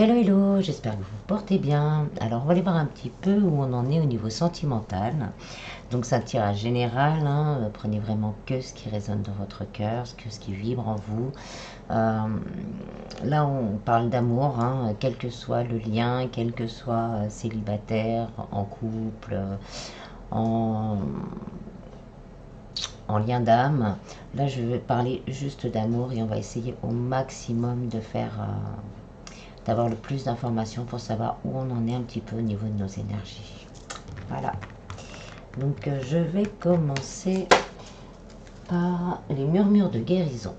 Hello hello, j'espère que vous vous portez bien. Alors on va aller voir un petit peu où on en est au niveau sentimental. Donc c'est un tirage général, hein. Prenez vraiment que ce qui résonne dans votre cœur, que ce qui vibre en vous. Euh, Là on parle d'amour, hein, quel que soit le lien, quel que soit célibataire, en couple, en, en lien d'âme. Là je vais parler juste d'amour et on va essayer au maximum de faire... d'avoir le plus d'informations pour savoir où on en est un petit peu au niveau de nos énergies. Voilà. Donc je vais commencer par les murmures de guérison.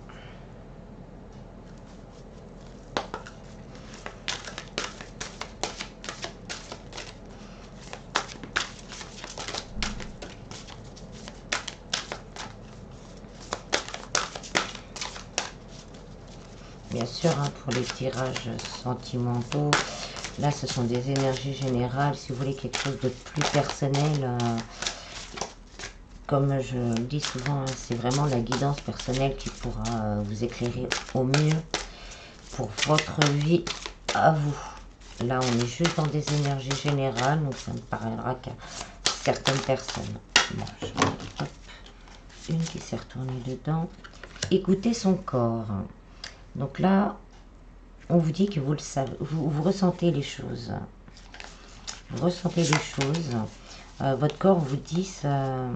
Bien sûr, hein, pour les tirages sentimentaux, là ce sont des énergies générales. Si vous voulez quelque chose de plus personnel, comme je le dis souvent, hein, c'est vraiment la guidance personnelle qui pourra vous éclairer au mieux pour votre vie à vous. Là, on est juste dans des énergies générales, donc ça ne parlera qu'à certaines personnes. Bon, hop, une qui s'est retournée dedans. Écoutez son corps. Donc là, on vous dit que vous le savez, vous ressentez les choses. Vous ressentez les choses. Votre corps vous dit ça.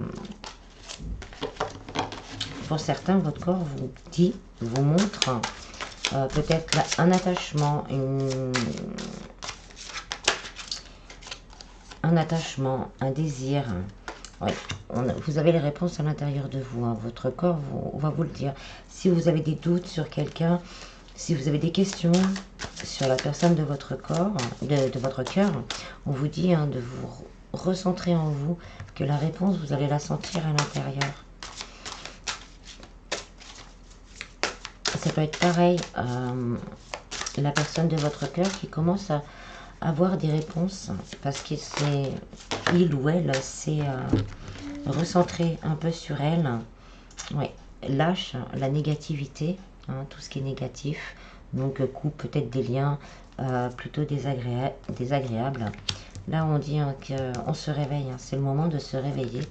Pour certains, votre corps vous dit, vous montre peut-être un attachement, un désir. Oui, vous avez les réponses à l'intérieur de vous, hein. Votre corps va vous le dire. Si vous avez des doutes sur quelqu'un, si vous avez des questions sur la personne de votre corps, de votre cœur, on vous dit, hein, de vous recentrer en vous, que la réponse, vous allez la sentir à l'intérieur. Ça peut être pareil, la personne de votre cœur qui commence à avoir des réponses parce que c'est il ou elle s'est recentré un peu sur elle. Ouais, lâche la négativité, hein, tout ce qui est négatif, donc coupe peut-être des liens plutôt désagréables. Là on dit, hein, qu'on se réveille, hein, c'est le moment de se réveiller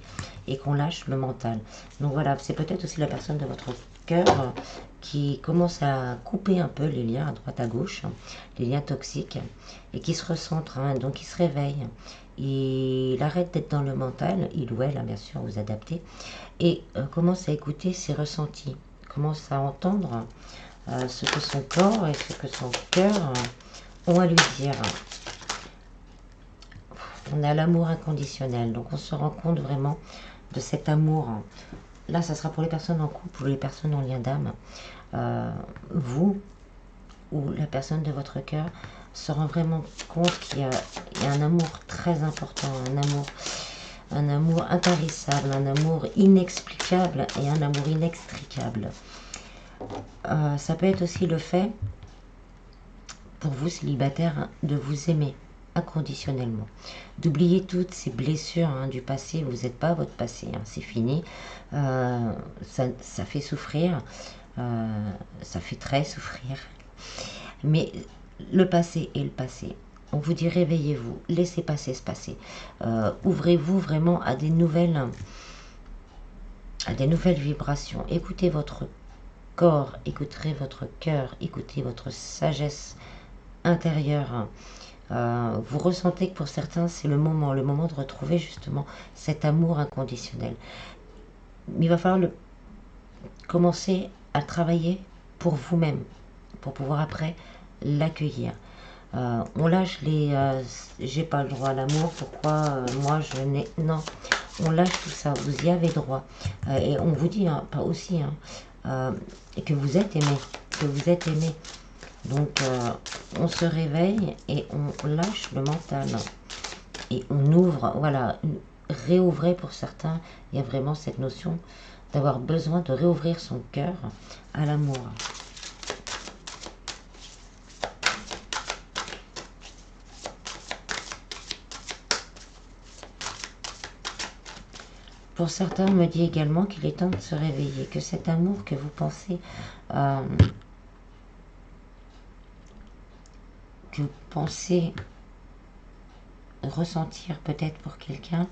et qu'on lâche le mental. Donc voilà, c'est peut-être aussi la personne de votre cœur qui commence à couper un peu les liens à droite à gauche, les liens toxiques, et qui se recentre, hein, donc il se réveille. Il arrête d'être dans le mental, il ou elle, hein, bien sûr, vous adaptez, et commence à écouter ses ressentis, commence à entendre ce que son corps et ce que son cœur ont à lui dire. On a l'amour inconditionnel, donc on se rend compte vraiment de cet amour. Là, ça sera pour les personnes en couple ou les personnes en lien d'âme. Vous ou la personne de votre cœur se rend vraiment compte qu'il y a un amour très important, un amour intarissable, un amour inexplicable et un amour inextricable. Ça peut être aussi le fait, pour vous célibataires, de vous aimer inconditionnellement, d'oublier toutes ces blessures, hein, du passé. Vous n'êtes pas votre passé, hein, c'est fini. Ça fait souffrir, ça fait très souffrir, mais le passé est le passé. On vous dit réveillez-vous, laissez passer ce passé, ouvrez-vous vraiment à des nouvelles vibrations. Écoutez votre corps, écoutez votre cœur, écoutez votre sagesse intérieure. Vous ressentez que pour certains c'est le moment de retrouver justement cet amour inconditionnel. Mais il va falloir commencer à travailler pour vous-même, pour pouvoir après l'accueillir. On lâche les j'ai pas le droit à l'amour, pourquoi moi je n'ai... Non, on lâche tout ça, vous y avez droit. Et on vous dit, hein, pas aussi, hein, que vous êtes aimé, que vous êtes aimé. Donc on se réveille et on lâche le mental. Et on ouvre, voilà, réouvrir pour certains, il y a vraiment cette notion d'avoir besoin de réouvrir son cœur à l'amour. Pour certains, on me dit également qu'il est temps de se réveiller, que cet amour que vous pensez pensez ressentir peut-être pour quelqu'un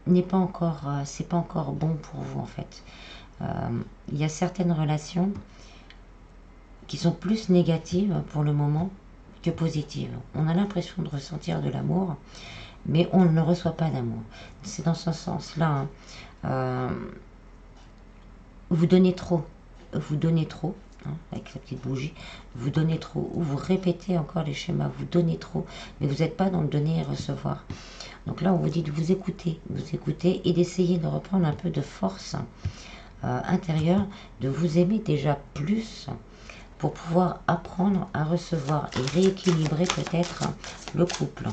n'est pas encore, c'est pas encore bon pour vous en fait. Il y a certaines relations qui sont plus négatives pour le moment que positives. On a l'impression de ressentir de l'amour, mais on ne reçoit pas d'amour. C'est dans ce sens-là. Vous donnez trop. Vous donnez trop, hein, avec la petite bougie. Vous donnez trop. Ou vous répétez encore les schémas. Vous donnez trop, mais vous n'êtes pas dans le donner et recevoir. Donc là, on vous dit de vous écouter et d'essayer de reprendre un peu de force intérieure, de vous aimer déjà plus pour pouvoir apprendre à recevoir et rééquilibrer peut-être le couple.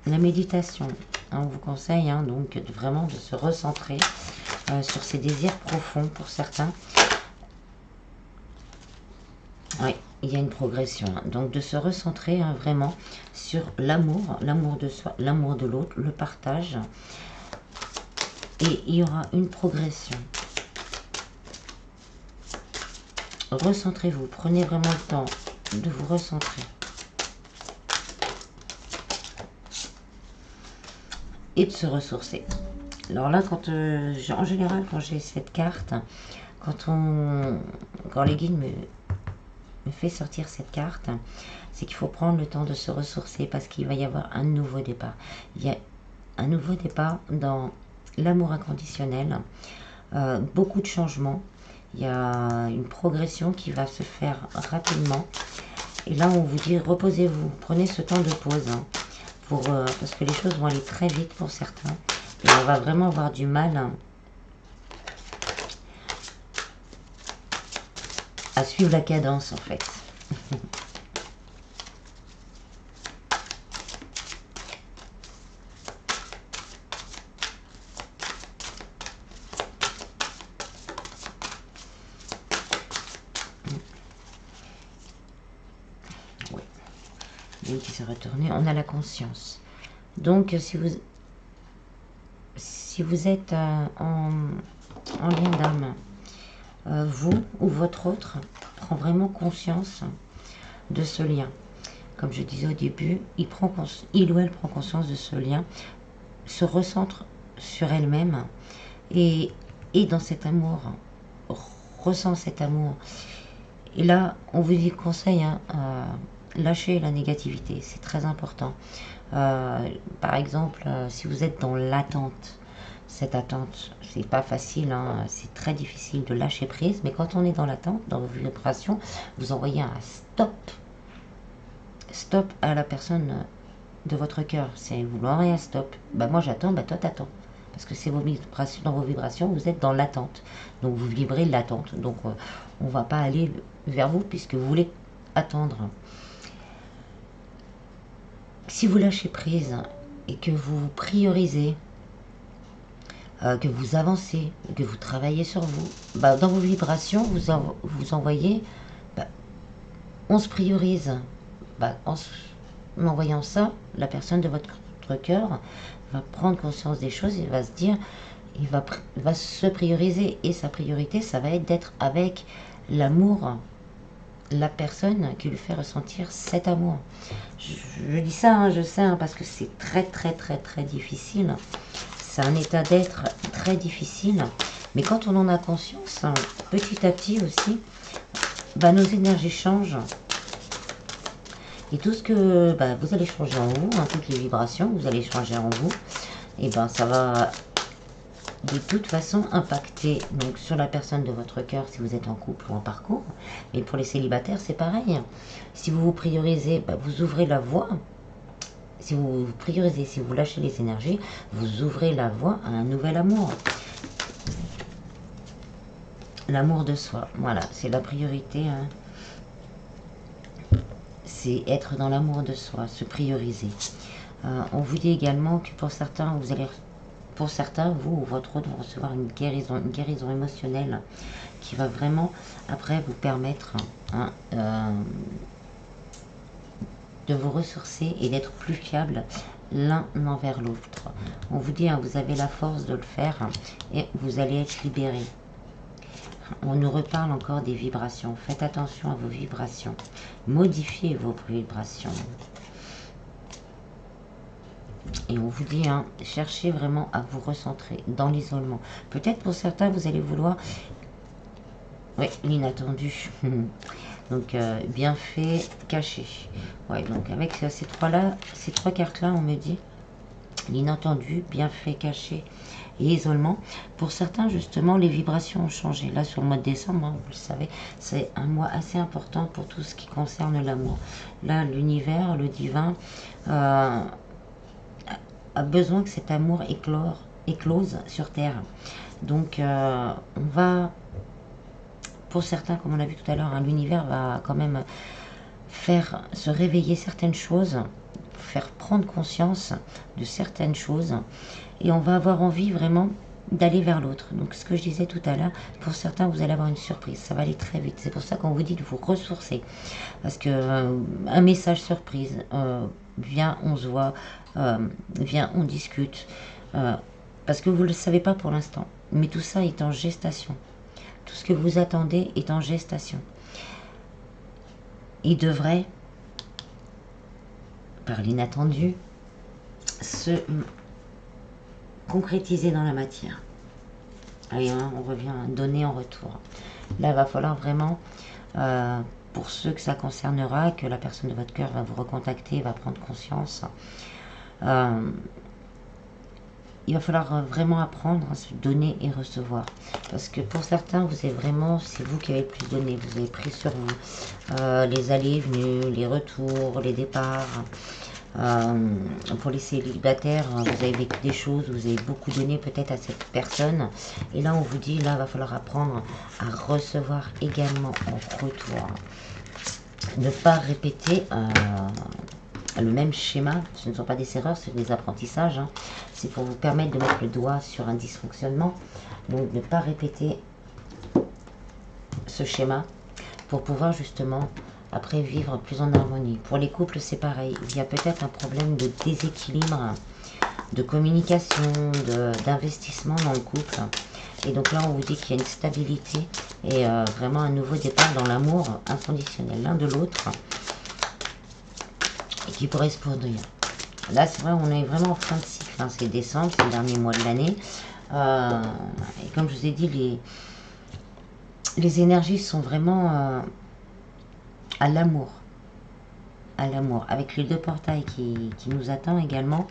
La méditation, hein, on vous conseille donc vraiment de se recentrer sur ses désirs profonds pour certains. Oui, il y a une progression. Donc de se recentrer vraiment sur l'amour, l'amour de soi, l'amour de l'autre, le partage. Et il y aura une progression. Recentrez-vous, prenez vraiment le temps de vous recentrer. Et de se ressourcer. Alors là, en général, quand j'ai cette carte, quand les guides me fait sortir cette carte, c'est qu'il faut prendre le temps de se ressourcer parce qu'il va y avoir un nouveau départ. Il y a un nouveau départ dans l'amour inconditionnel, beaucoup de changements. Il y a une progression qui va se faire rapidement. Et là, on vous dit, reposez-vous, prenez ce temps de pause, parce que les choses vont aller très vite pour certains. Et on va vraiment avoir du mal à suivre la cadence, en fait. Qui s'est retourné, on a la conscience. Donc si vous êtes en lien d'âme, vous ou votre autre prend vraiment conscience de ce lien. Comme je disais au début, il ou elle prend conscience de ce lien, se recentre sur elle-même et dans cet amour, ressent cet amour. Et là, on vous dit conseil, lâchez la négativité, c'est très important. Par exemple, si vous êtes dans l'attente, cette attente, c'est pas facile, c'est très difficile de lâcher prise, mais quand on est dans l'attente, dans vos vibrations, vous envoyez un stop à la personne de votre cœur. C'est vous l'envoyez un stop. Moi j'attends, toi t'attends. Parce que c'est vos vibrations, dans vos vibrations, vous êtes dans l'attente. Donc vous vibrez l'attente. Donc on va pas aller vers vous puisque vous voulez attendre. Si vous lâchez prise et que vous vous priorisez, que vous avancez, que vous travaillez sur vous, dans vos vibrations, vous envoyez, on se priorise. En envoyant ça, la personne de votre cœur va prendre conscience des choses et va se dire, va se prioriser. Et sa priorité, ça va être d'être avec l'amour, la personne qui lui fait ressentir cet amour. Je dis ça, je sais, parce que c'est très très très très difficile. C'est un état d'être très difficile. Mais quand on en a conscience, petit à petit aussi, nos énergies changent. Et tout ce que vous allez changer en vous, toutes les vibrations que vous allez changer en vous, et ça va de toute façon impacter donc sur la personne de votre cœur si vous êtes en couple ou en parcours. Mais pour les célibataires, c'est pareil. Si vous vous priorisez, vous ouvrez la voie. Si vous vous priorisez, si vous lâchez les énergies, vous ouvrez la voie à un nouvel amour. L'amour de soi, voilà, c'est la priorité. C'est être dans l'amour de soi, se prioriser. On vous dit également que pour certains, vous ou votre autre, vont recevoir une guérison émotionnelle qui va vraiment, après, vous permettre de vous ressourcer et d'être plus fiable l'un envers l'autre. On vous dit, vous avez la force de le faire et vous allez être libéré. On nous reparle encore des vibrations. Faites attention à vos vibrations. Modifiez vos vibrations. Et on vous dit, hein, cherchez vraiment à vous recentrer dans l'isolement. Peut-être pour certains, vous allez vouloir... Oui, l'inattendu. Donc, bienfait caché. Ouais, donc avec ces trois cartes-là, on me dit l'inattendu, bienfait caché et isolement. Pour certains, justement, les vibrations ont changé. Là, sur le mois de décembre, hein, vous le savez, c'est un mois assez important pour tout ce qui concerne l'amour. Là, l'univers, le divin, a besoin que cet amour éclose sur Terre. Donc, on va... Pour certains, comme on l'a vu tout à l'heure, hein, l'univers va quand même faire se réveiller certaines choses, faire prendre conscience de certaines choses, et on va avoir envie vraiment d'aller vers l'autre. Donc ce que je disais tout à l'heure, pour certains, vous allez avoir une surprise, ça va aller très vite. C'est pour ça qu'on vous dit de vous ressourcer, parce que un message surprise, viens, on se voit, viens, on discute, parce que vous ne le savez pas pour l'instant, mais tout ça est en gestation. Tout ce que vous attendez est en gestation. Il devrait, par l'inattendu, se concrétiser dans la matière. Allez, hein, on revient à donner en retour. Là, il va falloir vraiment, pour ceux que ça concernera, que la personne de votre cœur va vous recontacter, va prendre conscience. Il va falloir vraiment apprendre à se donner et recevoir. Parce que pour certains, vous avez vraiment, c'est vous qui avez le plus donné. Vous avez pris sur vous les allées et venues, les retours, les départs. Pour les célibataires, vous avez vécu des choses, vous avez beaucoup donné peut-être à cette personne. Et là, on vous dit, là, il va falloir apprendre à recevoir également en retour. Ne pas répéter le même schéma. Ce ne sont pas des erreurs, c'est des apprentissages. Hein. C'est pour vous permettre de mettre le doigt sur un dysfonctionnement. Donc ne pas répéter ce schéma pour pouvoir justement après vivre plus en harmonie. Pour les couples, c'est pareil. Il y a peut-être un problème de déséquilibre, de communication, d'investissement dans le couple. Et donc là, on vous dit qu'il y a une stabilité et vraiment un nouveau départ dans l'amour inconditionnel l'un de l'autre. Et qui pourrait se produire. Là, c'est vrai, on est vraiment en fin de cycle. Hein. C'est décembre, c'est le dernier mois de l'année. Et comme je vous ai dit, les énergies sont vraiment à l'amour. À l'amour. Avec les deux portails qui nous attendent également,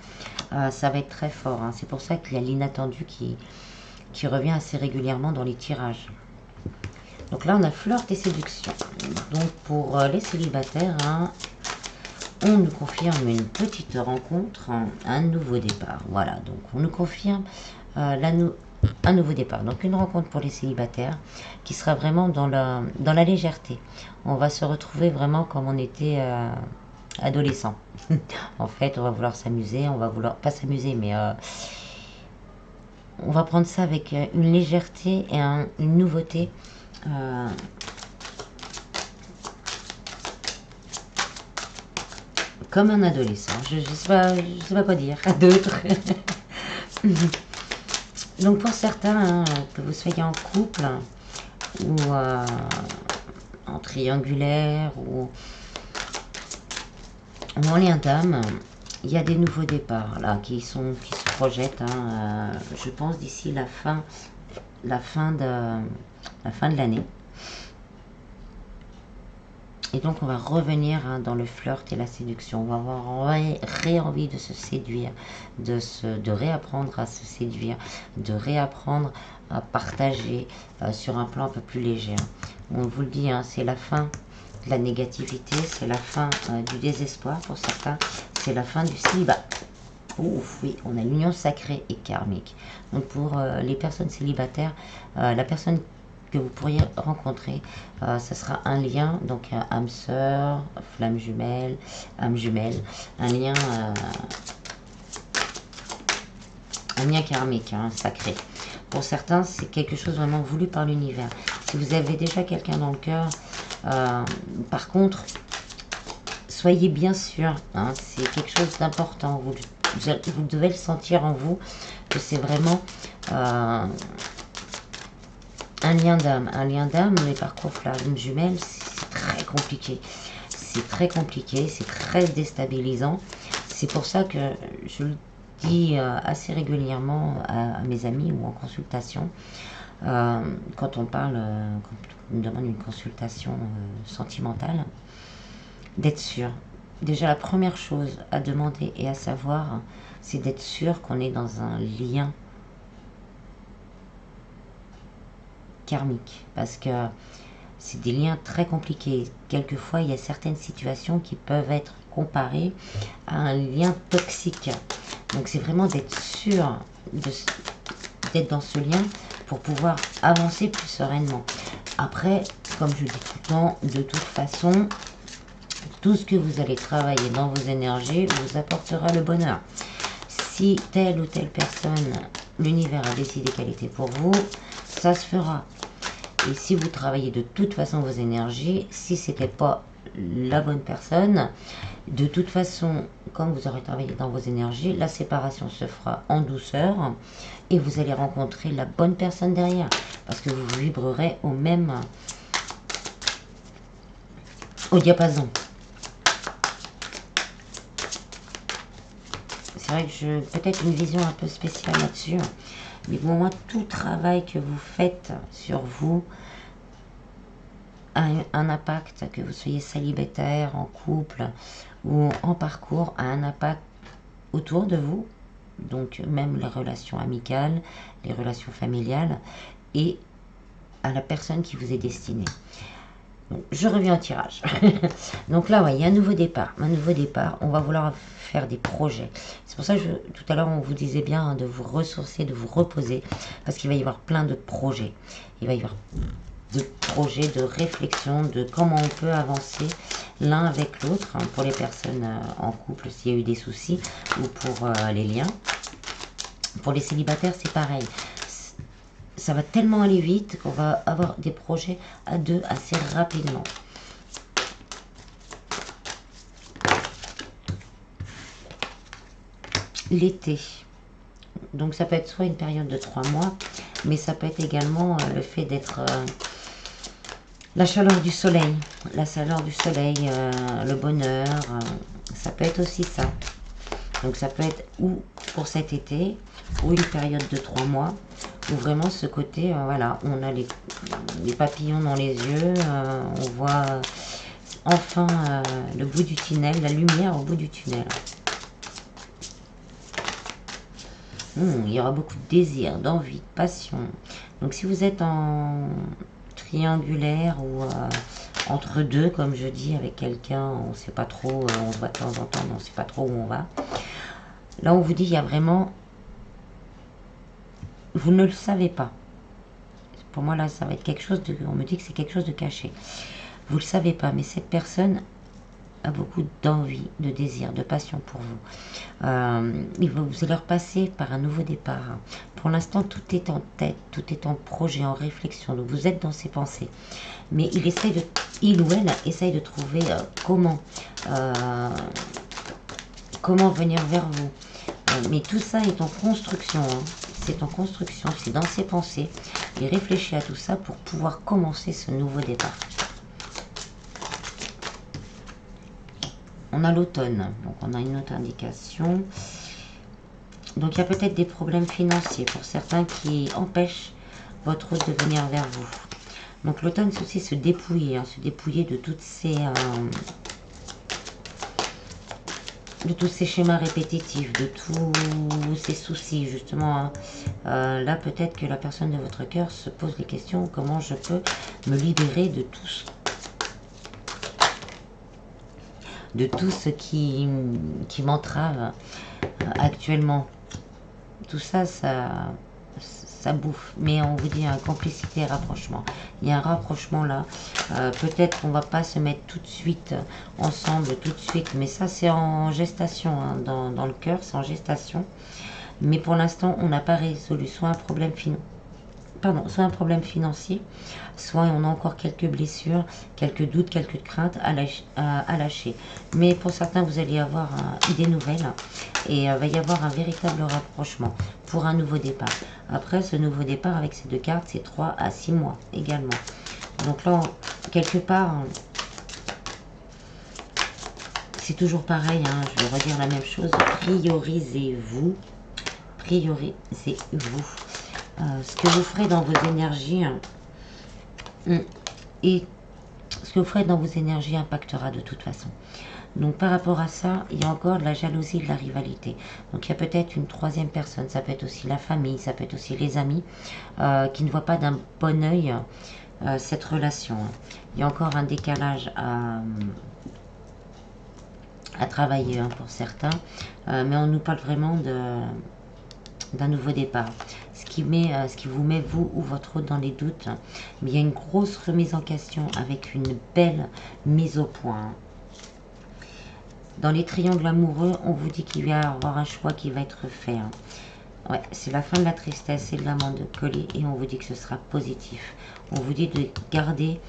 ça va être très fort. Hein. C'est pour ça qu'il y a l'inattendu qui revient assez régulièrement dans les tirages. Donc là, on a flirt et séduction. Donc pour les célibataires, hein, on nous confirme une petite rencontre, un nouveau départ. Voilà, donc on nous confirme un nouveau départ. Donc une rencontre pour les célibataires qui sera vraiment dans la légèreté. On va se retrouver vraiment comme on était adolescent. En fait, on va vouloir s'amuser, on va vouloir, pas s'amuser, mais on va prendre ça avec une légèreté et une nouveauté. Comme un adolescent, je sais pas quoi dire à d'autres. Donc pour certains, hein, que vous soyez en couple ou en triangulaire ou en lien d'âme, il y a des nouveaux départs là qui se projettent. Hein, je pense d'ici la fin de l'année. Et donc on va revenir dans le flirt et la séduction. On va avoir envie de se séduire, de réapprendre à se séduire, de réapprendre à partager sur un plan un peu plus léger. On vous le dit, hein, c'est la fin de la négativité, c'est la fin du désespoir pour certains, c'est la fin du célibat. Ouf, oui, on a l'union sacrée et karmique. Donc pour les personnes célibataires, la personne que vous pourriez rencontrer, ça sera un lien, donc âme sœur, flamme jumelle, âme jumelle, un lien karmique, hein, sacré. Pour certains, c'est quelque chose vraiment voulu par l'univers. Si vous avez déjà quelqu'un dans le cœur, par contre, soyez bien sûr, hein, c'est quelque chose d'important. Vous devez le sentir en vous, que c'est vraiment un un lien d'âme, mais par contre la lune jumelle, c'est très compliqué. C'est très compliqué, c'est très déstabilisant. C'est pour ça que je le dis assez régulièrement à mes amis ou en consultation. Quand on parle, quand on me demande une consultation sentimentale, d'être sûr. Déjà, la première chose à demander et à savoir, c'est d'être sûr qu'on est dans un lien karmique. Parce que c'est des liens très compliqués. Quelquefois, il y a certaines situations qui peuvent être comparées à un lien toxique. Donc, c'est vraiment d'être sûr d'être dans ce lien pour pouvoir avancer plus sereinement. Après, comme je dis tout le temps, de toute façon, tout ce que vous allez travailler dans vos énergies vous apportera le bonheur. Si telle ou telle personne, l'univers a décidé qu'elle était pour vous, ça se fera. Et si vous travaillez de toute façon vos énergies, si c'était pas la bonne personne, de toute façon, quand vous aurez travaillé dans vos énergies, la séparation se fera en douceur et vous allez rencontrer la bonne personne derrière, parce que vous vibrerez au diapason. C'est vrai que j'ai peut-être une vision un peu spéciale là-dessus, mais pour moi, tout travail que vous faites sur vous a un impact, que vous soyez célibataire, en couple ou en parcours, a un impact autour de vous, donc même les relations amicales, les relations familiales et à la personne qui vous est destinée. Donc, je reviens au tirage. Donc là, ouais, il y a un nouveau départ. Un nouveau départ. On va vouloir faire des projets. C'est pour ça que tout à l'heure, on vous disait bien de vous ressourcer, de vous reposer, parce qu'il va y avoir plein de projets. Il va y avoir de projets, de réflexion, de comment on peut avancer l'un avec l'autre, hein, pour les personnes en couple s'il y a eu des soucis, ou pour les liens. Pour les célibataires, c'est pareil. Ça va tellement aller vite qu'on va avoir des projets à deux assez rapidement. L'été. Donc ça peut être soit une période de 3 mois, mais ça peut être également le fait d'être... la chaleur du soleil. La chaleur du soleil, le bonheur, ça peut être aussi ça. Donc ça peut être ou pour cet été, ou une période de 3 mois, où vraiment ce côté, voilà, on a les papillons dans les yeux, on voit enfin le bout du tunnel, la lumière au bout du tunnel. Il y aura beaucoup de désir, d'envie, de passion. Donc si vous êtes en triangulaire ou entre deux, comme je dis, avec quelqu'un, on ne sait pas trop, on se voit de temps en temps, mais on ne sait pas trop où on va. Là, on vous dit, il y a vraiment... Vous ne le savez pas. Pour moi, là, ça va être quelque chose de... On me dit que c'est quelque chose de caché. Vous ne le savez pas, mais cette personne a beaucoup d'envie, de désir, de passion pour vous. Vous allez repasser par un nouveau départ. Pour l'instant, tout est en tête, tout est en projet, en réflexion. Donc, vous êtes dans ses pensées. Mais il ou elle essaye de trouver comment venir vers vous. Mais tout ça est en construction. Hein. C'est en construction, c'est dans ses pensées. Il réfléchit à tout ça pour pouvoir commencer ce nouveau départ. On a l'automne, donc on a une autre indication. Donc il y a peut-être des problèmes financiers pour certains qui empêchent votre route de venir vers vous. Donc l'automne, c'est aussi se dépouiller, hein, se dépouiller de toutes ces... de tous ces schémas répétitifs, de tous ces soucis, justement. Hein. Là, peut-être que la personne de votre cœur se pose les questions, comment je peux me libérer de tout ce qui m'entrave actuellement. Tout ça, ça bouffe. Mais on vous dit complicité et rapprochement. Il y a un rapprochement là. Peut-être qu'on va pas se mettre tout de suite ensemble, tout de suite. Mais ça, c'est en gestation. Hein, dans le cœur, c'est en gestation. Mais pour l'instant, on n'a pas résolu soit un problème pardon, soit un problème financier, soit on a encore quelques blessures, quelques doutes, quelques craintes à lâcher. Mais pour certains, vous allez avoir des nouvelles et il va y avoir un véritable rapprochement pour un nouveau départ. Après, ce nouveau départ avec ces deux cartes, c'est 3 à 6 mois également. Donc là, quelque part, c'est toujours pareil, hein, je vais redire la même chose, priorisez-vous, priorisez-vous. Ce que vous ferez dans vos énergies et ce que vous ferez dans vos énergies impactera de toute façon. Donc par rapport à ça, il y a encore de la jalousie, de la rivalité. Donc il y a peut-être une troisième personne, ça peut être aussi la famille, ça peut être aussi les amis, qui ne voient pas d'un bon oeil cette relation. Il y a encore un décalage à travailler pour certains, mais on nous parle vraiment d'un nouveau départ. Ce qui vous met, vous ou votre autre, dans les doutes. Mais il y a une grosse remise en question avec une belle mise au point. Dans les triangles amoureux, on vous dit qu'il va y avoir un choix qui va être fait. Ouais, c'est la fin de la tristesse et de l'amant de colis et on vous dit que ce sera positif. On vous dit de garder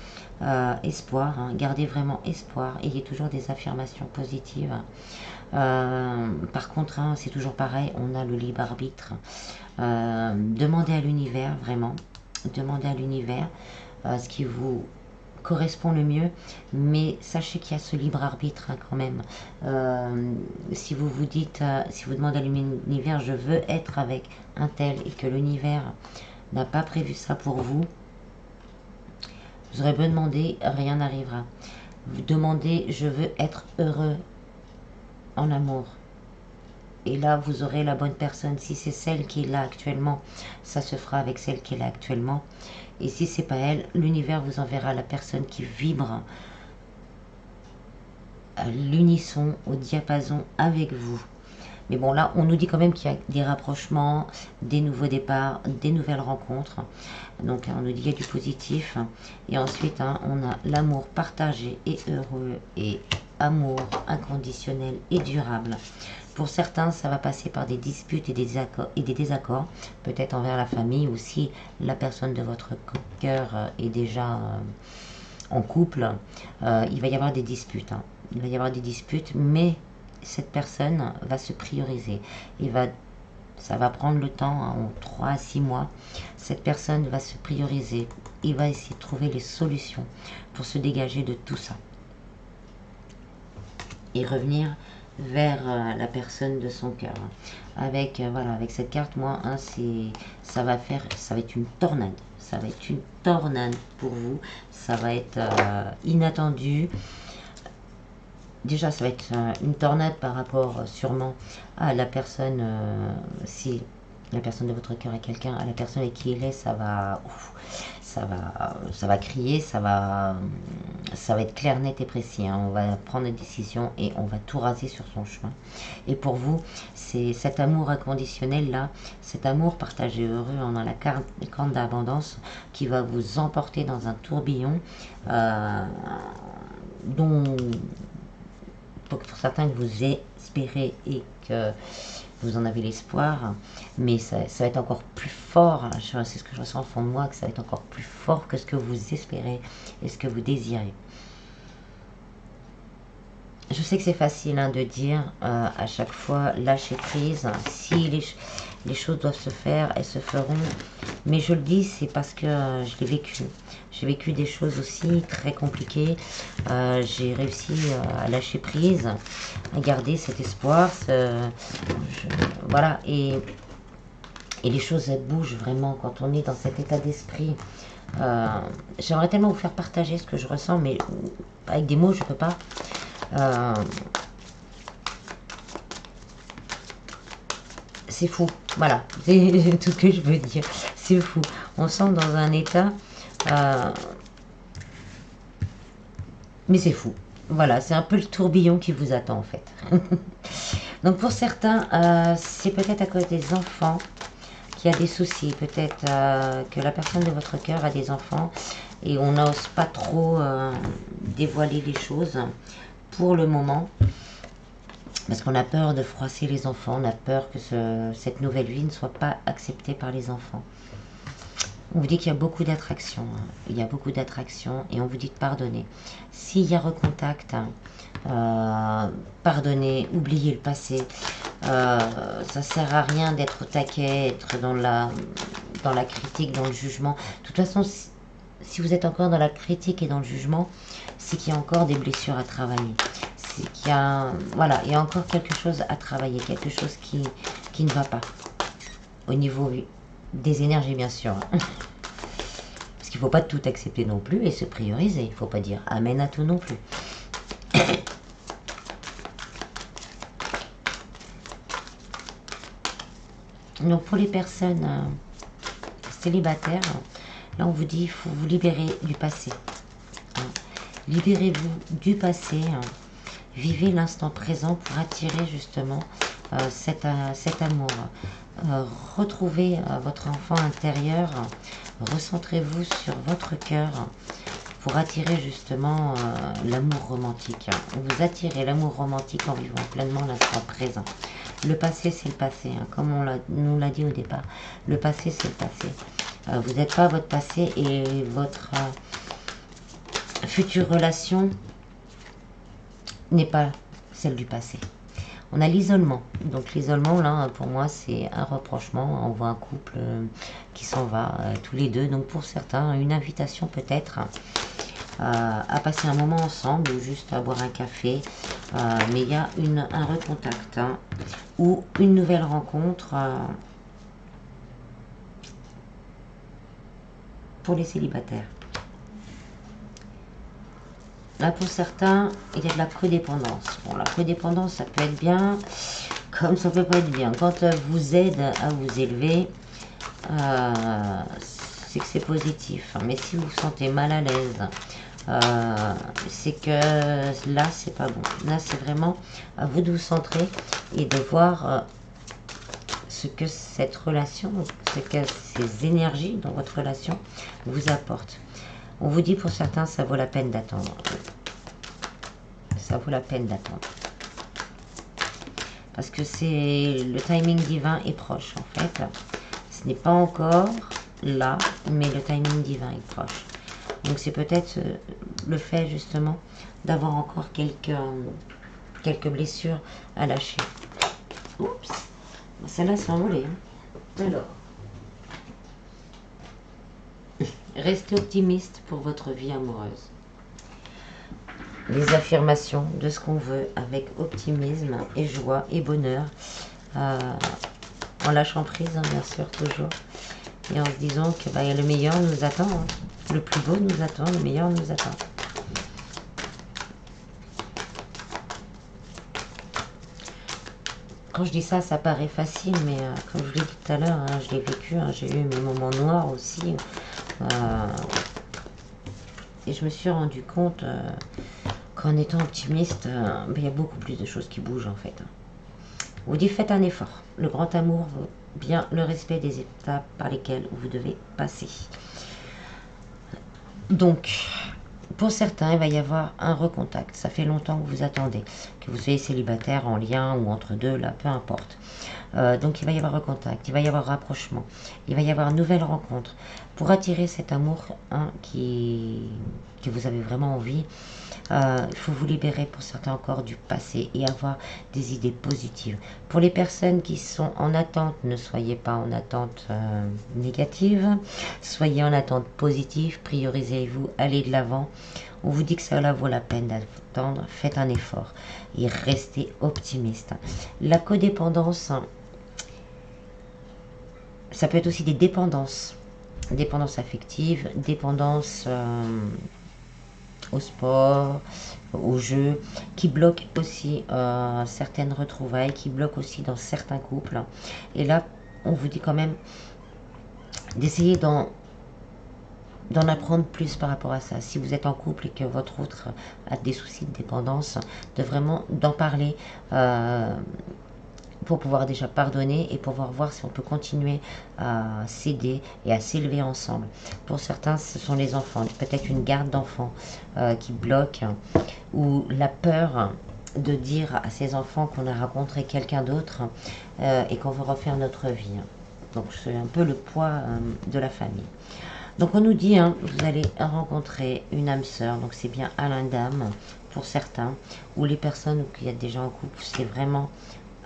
espoir, gardez vraiment espoir, ayez toujours des affirmations positives. Par contre, c'est toujours pareil, on a le libre arbitre. Demandez à l'univers, vraiment, demandez à l'univers ce qui vous correspond le mieux, mais sachez qu'il y a ce libre arbitre quand même. Si vous vous dites, si vous demandez à l'univers, je veux être avec un tel, et que l'univers n'a pas prévu ça pour vous, vous aurez beau demander, rien n'arrivera. Vous demandez, je veux être heureux en amour. Et là, vous aurez la bonne personne. Si c'est celle qui est là actuellement, ça se fera avec celle qui est là actuellement. Et si c'est pas elle, l'univers vous enverra la personne qui vibre à l'unisson, au diapason avec vous. Mais bon, là, on nous dit quand même qu'il y a des rapprochements, des nouveaux départs, des nouvelles rencontres. Donc, on nous dit qu'il y a du positif. Et ensuite, on a l'amour partagé et heureux et amour inconditionnel et durable. Pour certains, ça va passer par des disputes et des désaccords, peut-être envers la famille, ou si la personne de votre cœur est déjà en couple, il va y avoir des disputes. Il va y avoir des disputes, mais cette personne va se prioriser. Ça va prendre le temps, en 3 à 6 mois. Cette personne va se prioriser. Il va essayer de trouver les solutions pour se dégager de tout ça. Et revenir vers la personne de son cœur. Avec, voilà, avec cette carte, moi, ça va être une tornade. Ça va être une tornade pour vous. Ça va être inattendu. Déjà, ça va être une tornade par rapport sûrement à la personne, si la personne de votre cœur est quelqu'un, à la personne avec qui il est, ça va crier, ça va être clair, net et précis. On va prendre des décisions et on va tout raser sur son chemin. Et pour vous, c'est cet amour inconditionnel là, cet amour partagé heureux, on a la carte d'abondance qui va vous emporter dans un tourbillon dont pour certains que vous espérez et que vous en avez l'espoir, mais ça va être encore plus fort, c'est ce que je ressens au fond de moi, que ça va être encore plus fort que ce que vous espérez et ce que vous désirez. Je sais que c'est facile de dire à chaque fois lâcher prise, si les choses doivent se faire, elles se feront, mais je le dis, c'est parce que je l'ai vécu. J'ai vécu des choses aussi très compliquées, j'ai réussi à lâcher prise, à garder cet espoir, voilà, et les choses elles bougent vraiment quand on est dans cet état d'esprit. J'aimerais tellement vous faire partager ce que je ressens, mais avec des mots je peux pas. C'est fou, voilà, c'est tout ce que je veux dire, c'est fou, on sent dans un état, mais c'est fou, voilà, c'est un peu le tourbillon qui vous attend en fait. Donc pour certains, c'est peut-être à cause des enfants qu'il y a des soucis, peut-être que la personne de votre cœur a des enfants et on n'ose pas trop dévoiler les choses pour le moment. Parce qu'on a peur de froisser les enfants, on a peur que cette nouvelle vie ne soit pas acceptée par les enfants. On vous dit qu'il y a beaucoup d'attraction, hein. Il y a beaucoup d'attraction et on vous dit de pardonner. S'il y a recontact, pardonnez, oubliez le passé. Ça sert à rien d'être au taquet, être dans la critique, dans le jugement. De toute façon, si vous êtes encore dans la critique et dans le jugement, c'est qu'il y a encore des blessures à travailler. C'est qu'il y a, voilà, il y a encore quelque chose à travailler, quelque chose qui ne va pas. Au niveau des énergies, bien sûr. Parce qu'il ne faut pas tout accepter non plus et se prioriser. Il ne faut pas dire amen à tout non plus. Donc pour les personnes célibataires, là on vous dit il faut vous libérer du passé. Libérez-vous du passé. Vivez l'instant présent pour attirer justement cet amour. Retrouvez votre enfant intérieur. Recentrez-vous sur votre cœur pour attirer justement l'amour romantique. Vous attirez l'amour romantique en vivant pleinement l'instant présent. Le passé, c'est le passé, hein, comme on nous l'a dit au départ. Le passé, c'est le passé. Vous n'êtes pas votre passé et votre future relation n'est pas celle du passé. On a l'isolement. Donc l'isolement, là, pour moi, c'est un rapprochement. On voit un couple qui s'en va tous les deux. Donc pour certains, une invitation peut-être à passer un moment ensemble ou juste à boire un café. Mais il y a un recontact hein, ou une nouvelle rencontre pour les célibataires. Là, pour certains, il y a de la codépendance. Bon, la codépendance, ça peut être bien, comme ça peut pas être bien. Quand elle vous aide à vous élever, c'est que c'est positif. Mais si vous vous sentez mal à l'aise, c'est que là, c'est pas bon. Là, c'est vraiment à vous de vous centrer et de voir ce que cette relation, ce que ces énergies dans votre relation vous apportent. On vous dit pour certains, ça vaut la peine d'attendre. Ça vaut la peine d'attendre. Parce que c'est le timing divin est proche en fait. Ce n'est pas encore là, mais le timing divin est proche. Donc c'est peut-être le fait justement d'avoir encore quelques blessures à lâcher. Oups, celle-là s'est envolée. Hein. Alors. Restez optimiste pour votre vie amoureuse. Les affirmations de ce qu'on veut avec optimisme et joie et bonheur. En lâchant prise, hein, bien sûr, toujours. Et en se disant que le meilleur nous attend. Hein. Le plus beau nous attend, le meilleur nous attend. Quand je dis ça, ça paraît facile, mais comme je vous l'ai dit tout à l'heure, hein, je l'ai vécu, hein, j'ai eu mes moments noirs aussi. Et je me suis rendu compte qu'en étant optimiste, il y a beaucoup plus de choses qui bougent en fait. On vous dit faites un effort. Le grand amour vaut bien le respect des étapes par lesquelles vous devez passer. Donc, pour certains, il va y avoir un recontact. Ça fait longtemps que vous attendez, que vous soyez célibataire, en lien ou entre deux, là, peu importe. Donc il va y avoir recontact, il va y avoir rapprochement, il va y avoir une nouvelle rencontre. Pour attirer cet amour hein, que vous avez vraiment envie, il faut vous libérer pour certains encore du passé et avoir des idées positives. Pour les personnes qui sont en attente, ne soyez pas en attente négative, soyez en attente positive, priorisez-vous, allez de l'avant. On vous dit que ça vaut la peine d'attendre, faites un effort et restez optimiste. La codépendance, ça peut être aussi des dépendances. Dépendance affective, dépendance au sport, au jeu, qui bloquent aussi certaines retrouvailles, qui bloquent aussi dans certains couples. Et là, on vous dit quand même d'essayer d'en apprendre plus par rapport à ça. Si vous êtes en couple et que votre autre a des soucis de dépendance, de vraiment d'en parler pour pouvoir déjà pardonner et pouvoir voir si on peut continuer à s'aider et à s'élever ensemble. Pour certains, ce sont les enfants, peut-être une garde d'enfants qui bloque ou la peur de dire à ses enfants qu'on a rencontré quelqu'un d'autre et qu'on veut refaire notre vie. Donc c'est un peu le poids de la famille. Donc on nous dit, hein, vous allez rencontrer une âme sœur, donc c'est bien Alain-Dame pour certains, ou les personnes qui y a déjà en couple, c'est vraiment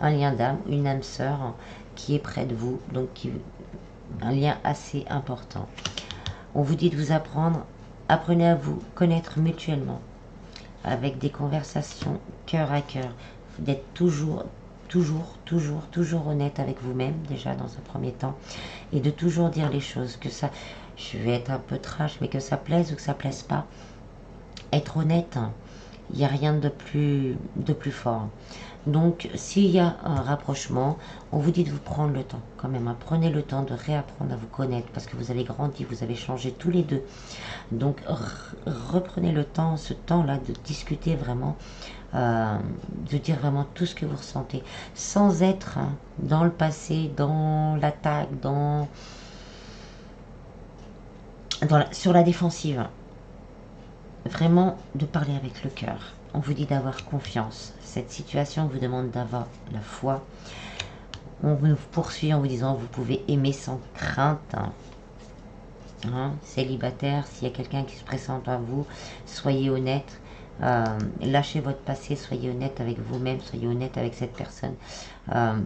un lien d'âme, une âme sœur qui est près de vous, donc un lien assez important. On vous dit de vous apprenez à vous connaître mutuellement, avec des conversations cœur à cœur, d'être toujours honnête avec vous-même, déjà dans un premier temps, et de toujours dire les choses, que ça, je vais être un peu trash, mais que ça plaise ou que ça plaise pas, être honnête, il n'y a rien de plus fort. Donc, s'il y a un rapprochement, on vous dit de vous prendre le temps quand même. Hein. Prenez le temps de réapprendre à vous connaître parce que vous avez grandi, vous avez changé tous les deux. Donc, reprenez le temps, ce temps-là, de discuter vraiment, de dire vraiment tout ce que vous ressentez, sans être dans le passé, dans l'attaque, sur la défensive. Vraiment de parler avec le cœur. On vous dit d'avoir confiance. Cette situation vous demande d'avoir la foi. On vous poursuit en vous disant vous pouvez aimer sans crainte. Hein, célibataire, s'il y a quelqu'un qui se présente à vous, soyez honnête. Lâchez votre passé, soyez honnête avec vous-même, soyez honnête avec cette personne. On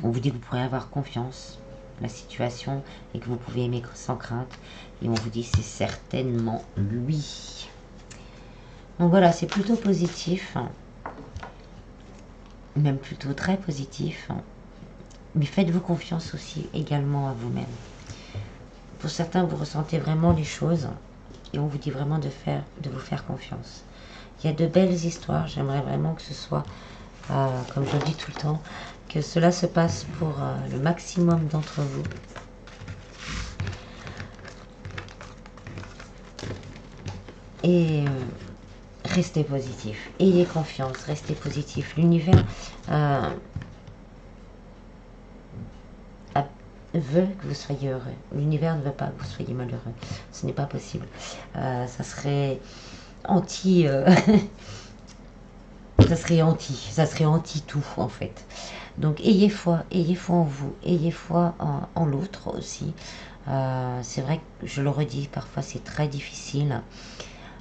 vous dit que vous pourrez avoir confiance la situation et que vous pouvez aimer sans crainte. Et on vous dit c'est certainement lui. Donc voilà, c'est plutôt positif, même plutôt très positif. Mais faites-vous confiance aussi également à vous-même. Pour certains, vous ressentez vraiment les choses et on vous dit vraiment de vous faire confiance. Il y a de belles histoires, j'aimerais vraiment que ce soit, comme je le dis tout le temps, que cela se passe pour le maximum d'entre vous. Et restez positif, ayez confiance, restez positif. L'univers veut que vous soyez heureux. L'univers ne veut pas que vous soyez malheureux. Ce n'est pas possible. Ça serait anti... ça serait anti tout en fait. Donc ayez foi en vous, ayez foi en l'autre aussi. C'est vrai que je le redis, parfois c'est très difficile,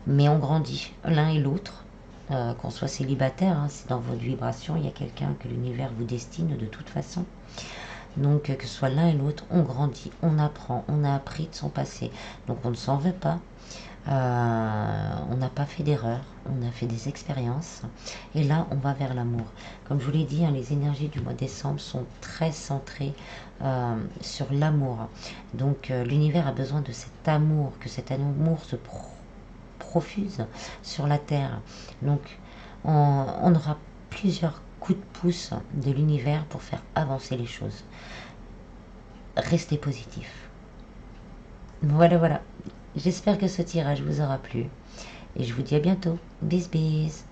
mais on grandit l'un et l'autre. Qu'on soit célibataire, hein, c'est dans votre vibration, il y a quelqu'un que l'univers vous destine de toute façon. Donc que ce soit l'un et l'autre, on grandit, on apprend, on a appris de son passé. Donc on ne s'en veut pas. On n'a pas fait d'erreur, on a fait des expériences et là on va vers l'amour. Comme je vous l'ai dit, hein, les énergies du mois de décembre sont très centrées sur l'amour. Donc l'univers a besoin de cet amour, que cet amour se profuse sur la terre. Donc on aura plusieurs coups de pouce de l'univers pour faire avancer les choses. Restez positif. Voilà. J'espère que ce tirage vous aura plu. Et je vous dis à bientôt. Bis bis.